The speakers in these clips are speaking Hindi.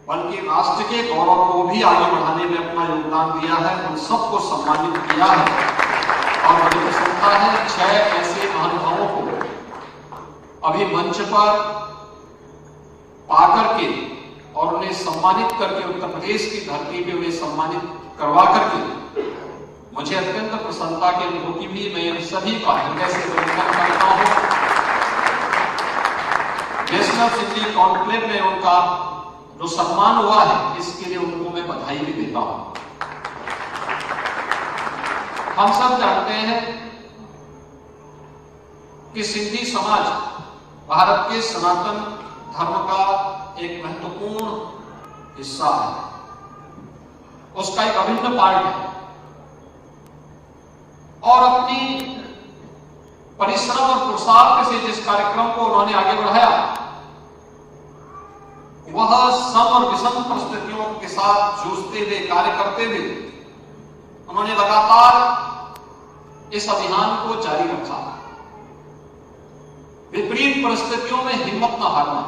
बल्कि राष्ट्र के गौरव को भी आगे बढ़ाने में अपना योगदान दिया है, उन सबको सम्मानित किया है। और मुझे प्रसन्नता है 6 ऐसे महानुभावों को अभी मंच पर पाकर के और उन्हें सम्मानित करके उत्तर प्रदेश की धरती पे उन्हें सम्मानित करवा करके मुझे अत्यंत प्रसन्नता की अनुभूति भी। मैं सभी का हृदय से अभिनंदन करता हूं। नेशनल सिंधी कॉन्क्लेव में उनका जो सम्मान हुआ है, इसके लिए उनको मैं बधाई भी देता हूं। हम सब जानते हैं कि सिंधी समाज भारत के सनातन धर्म का एक महत्वपूर्ण हिस्सा है, उसका एक अभिन्न पार्ट है। और अपनी परिश्रम और पुरुषार्थ से जिस कार्यक्रम को उन्होंने आगे बढ़ाया, वह सम और विषम परिस्थितियों के साथ जूझते हुए, कार्य करते हुए उन्होंने लगातार इस अभियान को जारी रखा। विपरीत परिस्थितियों में हिम्मत न हारना,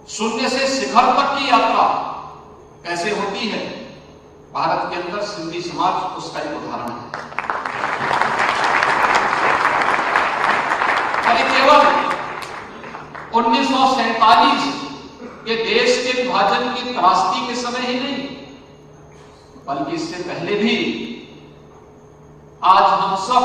शून्य से शिखर तक की यात्रा कैसे होती है, भारत के अंदर सिंधी समाज उसका एक उदाहरण है। और केवल 1947 के देश के विभाजन की त्रासदी के समय ही नहीं, बल्कि इससे पहले भी आज हम सब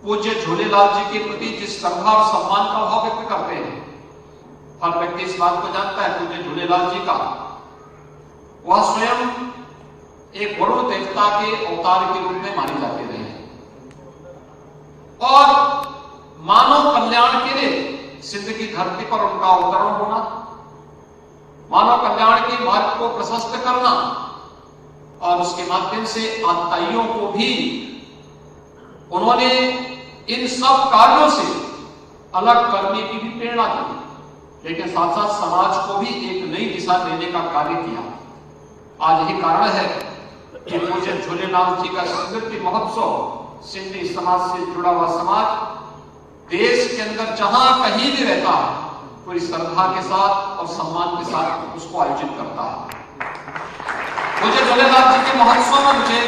पूज्य झूलेलाल जी के प्रति जिस श्रद्धा और सम्मान का भाव व्यक्त करते हैं, हर व्यक्ति इस बात को जानता है पूज्य झूलेलाल जी का वह स्वयं एक वरुण देवता के अवतार के रूप में माने जाते रहे और मानव कल्याण के लिए सिंध की धरती पर उनका अवतरण होना, मानव कल्याण के मार्ग को प्रशस्त करना और उसके माध्यम से आताइयों को भी उन्होंने इन सब कार्यों से अलग करने की भी प्रेरणा दी, लेकिन साथ साथ समाज को भी एक नई दिशा देने का कार्य किया। आज यही कारण है कि पूज्य झूलेलाल जी का स्मृति महोत्सव सिंधी समाज से जुड़ा हुआ समाज देश के अंदर जहां कहीं भी रहता है, पूरी श्रद्धा के साथ और सम्मान के साथ उसको आयोजित करता है। पूज्य झूलेलाल जी के महोत्सव में मुझे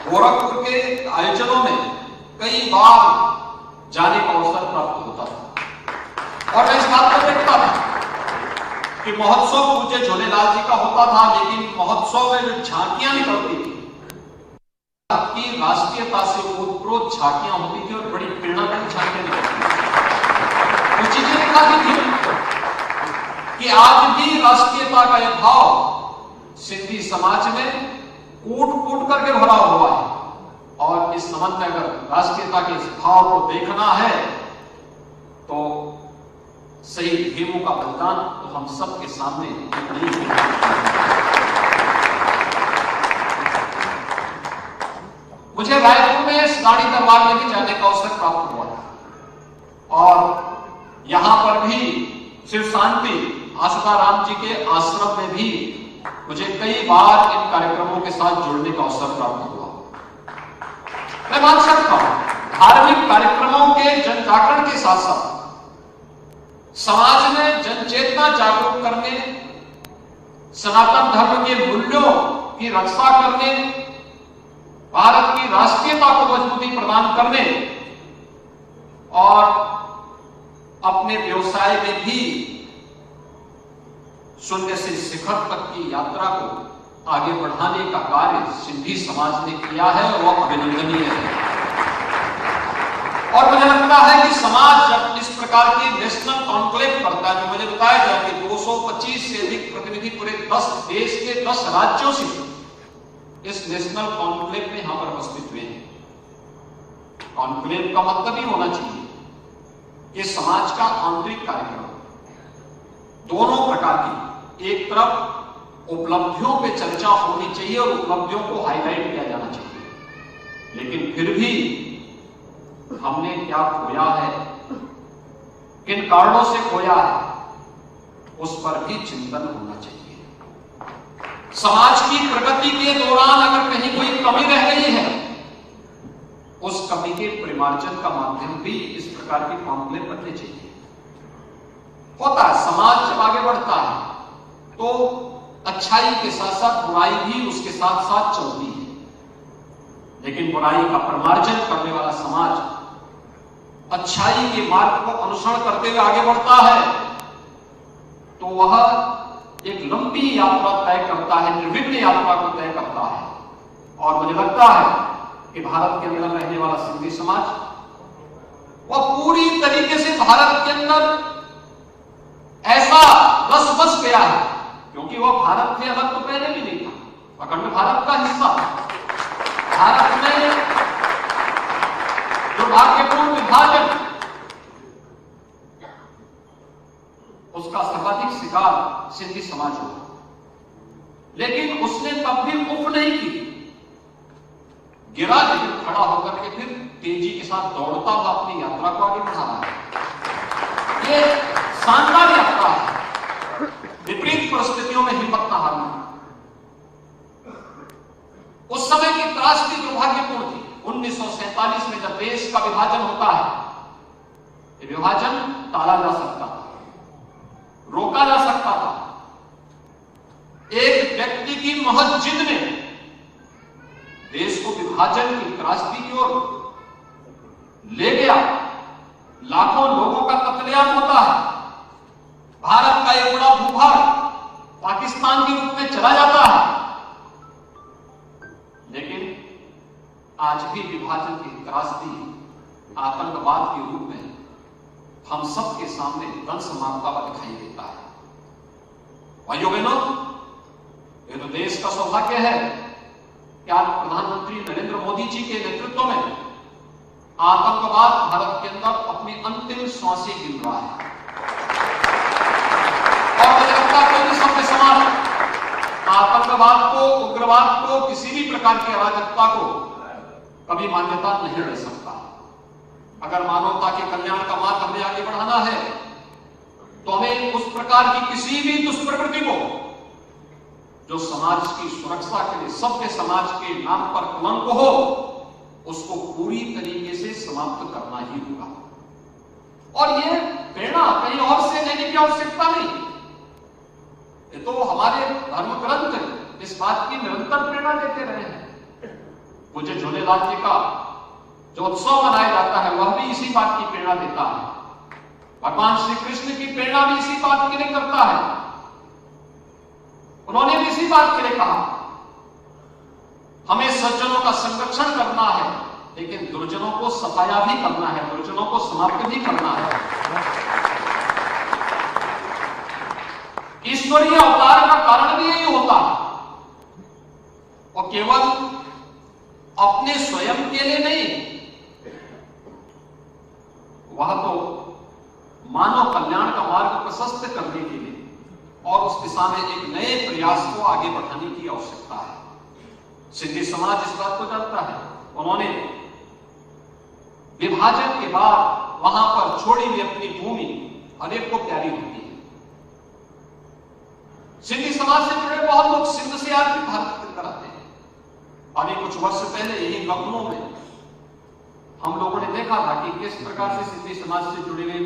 गोरखपुर के आयोजनों में कई बार जाने का अवसर प्राप्त होता था और मैं इस बात को देखता था कि महोत्सव पूज्य झूलेलाल जी का होता था, लेकिन महोत्सव में जो झांकियां निकलती थी, आपकी राष्ट्रीयता से ओतप्रोत झांकियां होती थी और बड़ी प्रेरणादायी झांकियां निकलती थी। कुछ चीजें दिखाती थी कि आज भी राष्ट्रीयता का यह भाव सिंधी समाज में कूट कूट करके भरा हुआ है और इस संबंध में अगर राष्ट्रीयता के इस भाव को देखना है तो शहीद भीमों का बलिदान तो हम सबके सामने नहीं है। मुझे रायपुर में रानी दरबार में भी जाने का अवसर प्राप्त हुआ था और यहां पर भी शिव शांति आसाराम जी के आश्रम में भी मुझे कई बार इन कार्यक्रमों के साथ जुड़ने का अवसर प्राप्त हुआ। मैं मान सकता हूं धार्मिक कार्यक्रमों के जन जागरण के साथ साथ समाज में जनचेतना जागरूक करने, सनातन धर्म के मूल्यों की रक्षा करने, भारत की राष्ट्रीयता को मजबूती प्रदान करने और अपने व्यवसाय में भी शून्य से शिखर तक की यात्रा को आगे बढ़ाने का कार्य सिंधी समाज ने किया है और वह अभिनंदनीय है। और मुझे लगता है कि समाज जब इस प्रकार की नेशनल कॉन्क्लेव करता है, जो मुझे बताया जाए कि 225 से अधिक प्रतिनिधि पूरे 10 देश के 10 राज्यों से इस नेशनल कॉन्क्लेव में यहां पर उपस्थित हुए हैं। कॉन्क्लेव का मतलब ही होना चाहिए कि समाज का आंतरिक कार्यक्रम दोनों प्रकार की, एक तरफ उपलब्धियों पे चर्चा होनी चाहिए और उपलब्धियों को हाईलाइट किया जाना चाहिए, लेकिन फिर भी हमने क्या खोया है, किन कारणों से खोया है, उस पर भी चिंतन होना चाहिए। समाज की प्रगति के दौरान अगर कहीं कोई कमी रह गई है, उस कमी के परिमार्जन का माध्यम भी इस प्रकार की कॉन्क्लेव बनने चाहिए। होता है, समाज जब आगे बढ़ता है तो अच्छाई के साथ साथ बुराई भी उसके साथ साथ चलती है। लेकिन बुराई का प्रमार्जन करने वाला समाज अच्छाई के मार्ग को अनुसरण करते हुए आगे बढ़ता है तो वह एक लंबी यात्रा तय करता है, निर्विघ्न यात्रा को तय करता है। और मुझे लगता है कि भारत के अंदर रहने वाला सिंधी समाज वह पूरी तरीके से भारत के अंदर ऐसा रस बस गया है, क्योंकि वह भारत से अलग तो पहले भी नहीं था, अखंड भारत का हिस्सा था। भारत में दुर्भाग्यपूर्ण विभाजन, उसका सर्वाधिक शिकार सिंधी समाज हुआ, लेकिन उसने तब भी उफ नहीं की, गिरा लेकिन खड़ा होकर के फिर तेजी के साथ दौड़ता हुआ अपनी यात्रा को आगे बढ़ा रहा है। ये शानदार यात्रा है, विपरीत परिस्थितियों में हिम्मत न हारना। उस समय की त्रासदी दुर्भाग्यपूर्ण थी। 1947 में जब देश का विभाजन होता है, ये विभाजन टाला जा सकता था, रोका जा सकता था। एक व्यक्ति की महज जिद ने देश को विभाजन की त्रासदी की ओर ले गया। लाखों लोगों का कत्लेआम होता है, भारत का एक बड़ा भूभाग पाकिस्तान के रूप में चला जाता है। लेकिन आज भी विभाजन की त्रासदी आतंकवाद के रूप में हम सबके सामने दंश मारता हुआ दिखाई देता है। भाइयों बहनों, ये तो देश का सौभाग्य है कि आज प्रधानमंत्री नरेंद्र मोदी जी के नेतृत्व में आतंकवाद भारत के अंदर अपनी अंतिम सांसें गिन रहा है। और मुझे लगता है कोई भी सभ्य समाज आतंकवाद को, उग्रवाद को, किसी भी प्रकार की अराजकता को कभी मान्यता नहीं दे सकता। अगर मानवता के कल्याण का मार्ग हमें आगे बढ़ाना है तो हमें उस प्रकार की किसी भी दुष्प्रवृत्ति को जो समाज की सुरक्षा के लिए, सभ्य समाज के नाम पर कलंक हो, उसको पूरी तरीके से समाप्त करना ही होगा। और ये प्रेरणा कहीं और से लेने की आवश्यकता नहीं, ये तो हमारे धर्म ग्रंथ इस बात की निरंतर प्रेरणा देते रहे हैं। मुझे झूलेलाल जी का जो उत्सव मनाया जाता है वह भी इसी बात की प्रेरणा देता है। भगवान श्री कृष्ण की प्रेरणा भी इसी बात के लिए करता है। उन्होंने भी इसी बात के लिए कहा, हमें सज्जनों का संरक्षण करना है, लेकिन दुर्जनों को सफाया भी करना है, दुर्जनों को समाप्त भी करना है। ईश्वरीय अवतार का कारण भी यही होता है, और केवल अपने स्वयं के लिए नहीं, वह तो मानव कल्याण का मार्ग प्रशस्त करने के लिए और उस दिशा में एक नए प्रयास को आगे बढ़ाने की आवश्यकता है। सिंधी समाज इस बात को जानता है। उन्होंने विभाजन के बाद वहां पर छोड़ी हुई अपनी भूमि हर एक को प्यारी होती है। सिंधी समाज से जुड़े बहुत लोग सिंध से आज भी भारत के अंदर आते हैं। अभी कुछ वर्ष पहले यही लखनऊ में हम लोगों ने देखा था कि किस प्रकार से सिंधी समाज से जुड़े हुए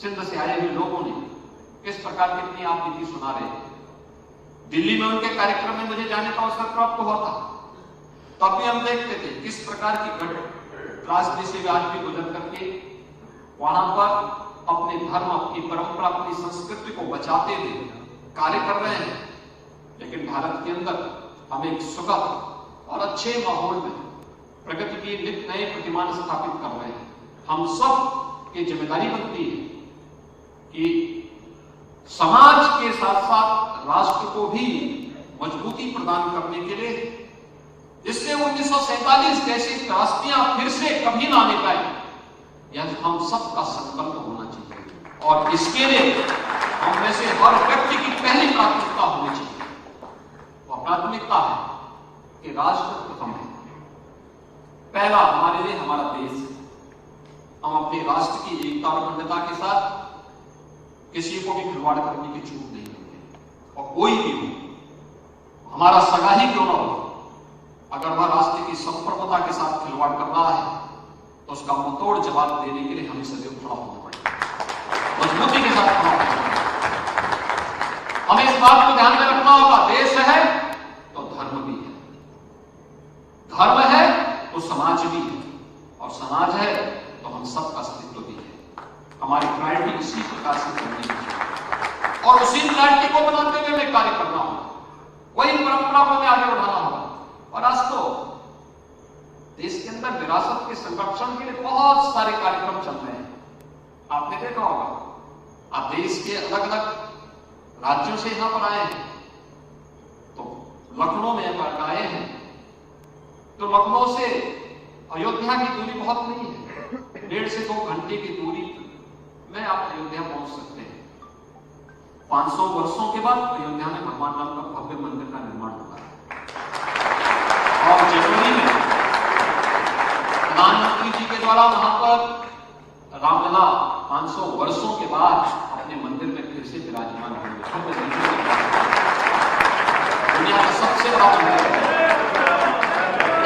सिंध से आए हुए लोगों ने किस प्रकार की अपनी आप नीति सुना रहे हैं। दिल्ली में उनके कार्यक्रम में मुझे जाने का अवसर प्राप्त हुआ था, तब भी हम देखते थे किस प्रकार की त्रासदी से आज भी गुजर करके वहां पर अपने धर्म, अपनी परंपरा, अपनी संस्कृति को बचाते हुए कार्य कर रहे हैं। लेकिन भारत के अंदर हम एक सुखद और अच्छे माहौल में प्रगति की नित नए प्रतिमान स्थापित कर रहे हैं। हम सब की जिम्मेदारी बनती है कि समाज के साथ साथ राष्ट्र को भी मजबूती प्रदान करने के लिए, जिससे 1947 जैसी त्रासदियां फिर से कभी ना आने पाए, यह हम सबका संकल्प होना चाहिए। और इसके लिए हम में से हर व्यक्ति की पहली प्राथमिकता होनी चाहिए। वह प्राथमिकता है कि राष्ट्र प्रथम है। पहला हमारे लिए हमारा देश है। हम अपने राष्ट्र की एकता और अखंडता के साथ किसी को भी खिलवाड़ करने की छूट नहीं देते। और कोई भी हो, हमारा सगा ही क्यों ना हो, अगर वह राष्ट्र की संप्रभुता के साथ खिलवाड़ कर रहा है तो उसका मुंहतोड़ जवाब देने के लिए हमें सदैव खड़ा होना पड़ेगा। बात को ध्यान में रखना होगा, देश है तो धर्म भी है, धर्म है तो समाज भी है, और समाज है तो हम सबका अस्तित्व भी है। हमारी प्रायोरिटी इसी प्रकार से करनी चाहिए और उसी प्रायोरिटी को बनाते हुए हमें कार्य करना होगा, वही परंपरा को हमें आगे बढ़ाना होगा। और आज तो देश के अंदर विरासत के संरक्षण के लिए बहुत सारे कार्यक्रम चल रहे हैं, आपने देखा होगा। आप देश के अलग अलग राज्यों से यहां पर आए हैं, तो लखनऊ में पर आए हैं, तो लखनऊ से अयोध्या की दूरी बहुत नहीं है, 1.5 से 2 घंटे की दूरी में आप अयोध्या पहुंच सकते हैं। 500 वर्षों के बाद अयोध्या में भगवान राम का भव्य मंदिर का निर्माण हुआ है, और जनवरी में प्रधानमंत्री जी के द्वारा वहां पर रामलला 500 वर्षों के बाद अपने मंदिर में फिर से विराजमान होंगे। दुनिया का सबसे बड़ा मंदिर है,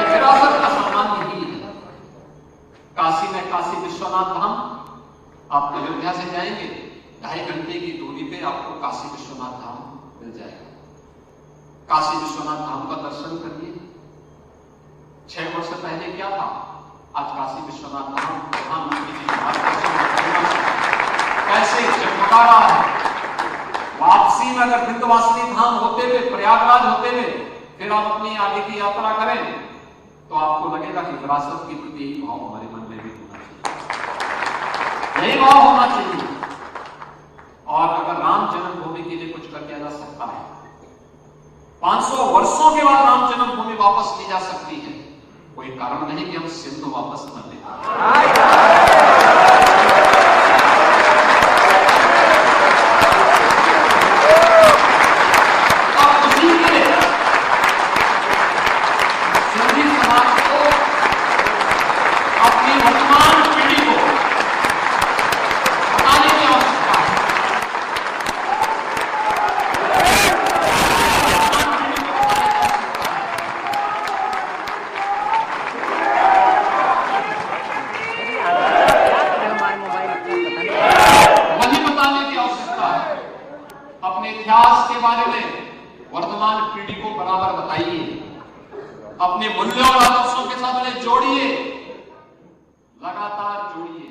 विरासत का सम्मान यही है। काशी में काशी विश्वनाथ धाम, आप अयोध्या से जाएंगे 2.5 घंटे की दूरी पे आपको काशी विश्वनाथ धाम मिल जाएगा। काशी विश्वनाथ धाम का दर्शन करिए। 6 वर्ष पहले क्या था, आज काशी विश्वनाथ धाम प्रधानमंत्री जी कैसे जगमगा रहा है। वापसी में अगर विंध्यवासिनी धाम होते हुए, प्रयागराज होते हुए फिर आप अपनी आगे की यात्रा करें, तो आपको लगेगा कि विरासत के प्रति यही भाव हमारे मन में भी होना चाहिए, यही भाव होना चाहिए। और अगर राम जन्मभूमि के लिए कुछ कर दिया जा सकता है, 500 वर्षों के बाद राम जन्मभूमि वापस ली जा सकती है, कोई कारण नहीं कि हम सिंधु वापस न लें। और उसी के लिए सिंधी समाज को अपनी वर्तमान पीढ़ी को बताने की आवश्यकता है। अपने इतिहास के बारे में वर्तमान पीढ़ी को बराबर बताइए, अपने मूल्यों और आदर्शों के साथ उन्हें जोड़िए, लगातार जोड़िए।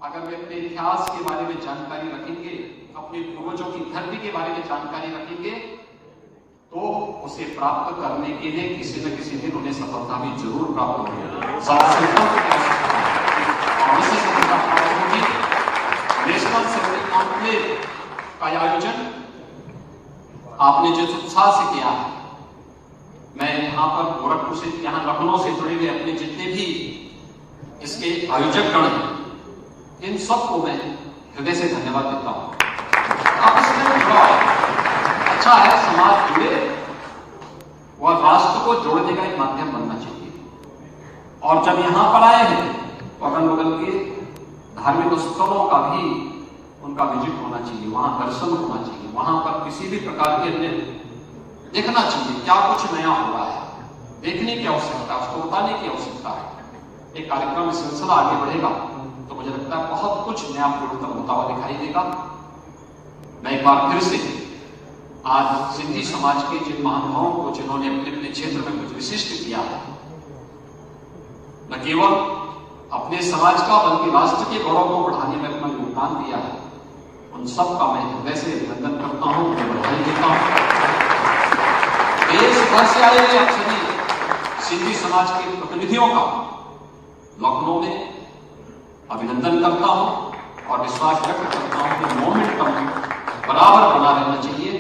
अगर वे अपने इतिहास के बारे में जानकारी रखेंगे, अपने पूर्वजों की धरती के बारे में जानकारी रखेंगे, तो उसे प्राप्त करने के लिए किसी न किसी दिन उन्हें सफलता भी जरूर प्राप्त होगी। नेशनल सेक्रेटरी कॉन्क्लेव का आयोजन आपने जिस उत्साह से किया है, मैं यहाँ पर गोरखपुर से, यहाँ लखनऊ से जुड़े हुए अपने जितने भी इसके आयोजक गण हैं, इन सबको मैं हृदय से धन्यवाद देता हूँ। आप इसमें जुड़ा अच्छा है, समाज जुड़े, वह राष्ट्र को जोड़ने का एक माध्यम बनना चाहिए। और जब यहाँ पर आए हैं तो अगल बगल के धार्मिक स्थलों का भी उनका विजिट होना चाहिए, वहां दर्शन होना चाहिए, वहां पर किसी भी प्रकार के देखना चाहिए क्या कुछ नया हो रहा है, देखने की आवश्यकता, उसको बताने की आवश्यकता है। एक कार्यक्रम में सिलसिला आगे बढ़ेगा तो मुझे लगता है बहुत कुछ नया परिवर्तन होता हुआ दिखाई देगा। मैं एक बार फिर से आज सिंधी समाज के जिन महानुभावों को, जिन्होंने अपने अपने क्षेत्र में कुछ विशिष्ट किया है, न केवल अपने समाज का बल्कि राष्ट्र के गौरव को बढ़ाने में अपना योगदान दिया है, उन सब का मैं हृदय से अभिनंदन करता हूं, बधाई देता हूं। देश भर से आए हुए आप सभी सिंधी समाज के प्रतिनिधियों का लखनऊ में अभिनंदन करता हूं और विश्वास व्यक्त करता हूं कि मोमेंटम बराबर बना रहना चाहिए।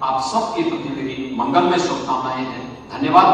आप सबके प्रति मेरी मंगलमय शुभकामनाएं हैं। धन्यवाद।